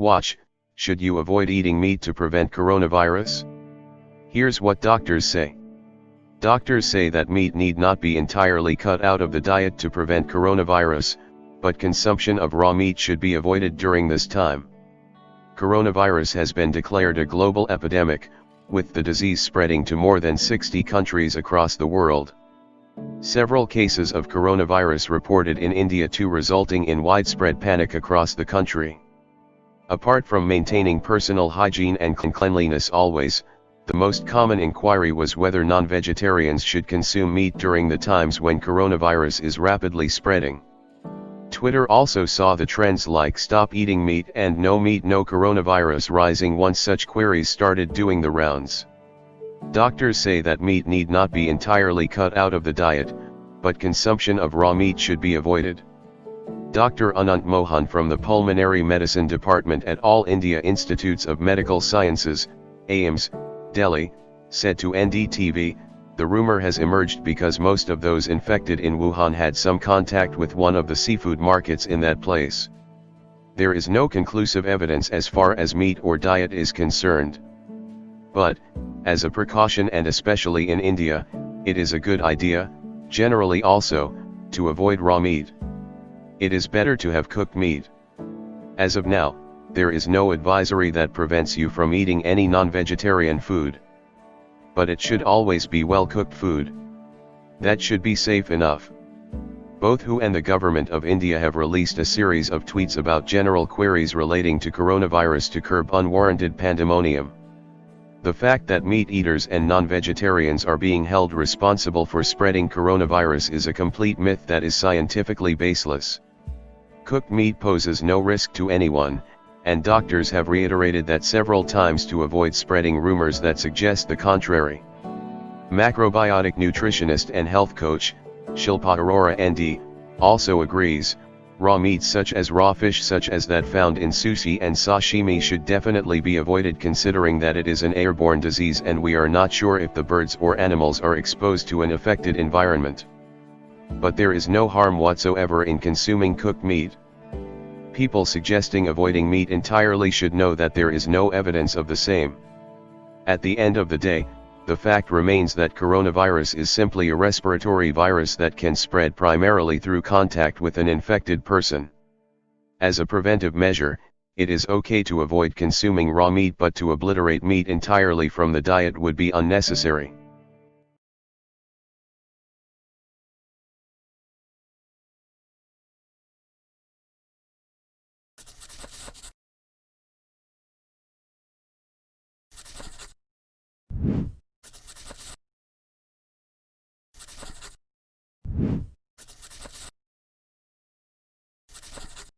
Watch, should you avoid eating meat to prevent coronavirus? Here's what doctors say. Doctors say that meat need not be entirely cut out of the diet to prevent coronavirus, but consumption of raw meat should be avoided during this time. Coronavirus has been declared a global epidemic, with the disease spreading to more than 60 countries across the world. Several cases of coronavirus reported in India too, resulting in widespread panic across the country. Apart from maintaining personal hygiene and cleanliness always, the most common inquiry was whether non-vegetarians should consume meat during the times when coronavirus is rapidly spreading. Twitter also saw the trends like "stop eating meat" and "no meat no coronavirus" rising once such queries started doing the rounds. Doctors say that meat need not be entirely cut out of the diet, but consumption of raw meat should be avoided. Dr. Anant Mohan from the Pulmonary Medicine Department at All India Institutes of Medical Sciences, AIIMS, Delhi, said to NDTV, "The rumor has emerged because most of those infected in Wuhan had some contact with one of the seafood markets in that place. There is no conclusive evidence as far as meat or diet is concerned. But, as a precaution and especially in India, it is a good idea, generally also, to avoid raw meat. It is better to have cooked meat. As of now, there is no advisory that prevents you from eating any non-vegetarian food. But it should always be well-cooked food. That should be safe enough." Both WHO and the Government of India have released a series of tweets about general queries relating to coronavirus to curb unwarranted pandemonium. The fact that meat eaters and non-vegetarians are being held responsible for spreading coronavirus is a complete myth that is scientifically baseless. Cooked meat poses no risk to anyone, and doctors have reiterated that several times to avoid spreading rumors that suggest the contrary. Macrobiotic nutritionist and health coach, Shilpa Arora ND, also agrees, raw meats such as raw fish such as that found in sushi and sashimi should definitely be avoided, considering that it is an airborne disease and we are not sure if the birds or animals are exposed to an affected environment. But there is no harm whatsoever in consuming cooked meat. People suggesting avoiding meat entirely should know that there is no evidence of the same. At the end of the day, the fact remains that coronavirus is simply a respiratory virus that can spread primarily through contact with an infected person. As a preventive measure, it is okay to avoid consuming raw meat, but to obliterate meat entirely from the diet would be unnecessary.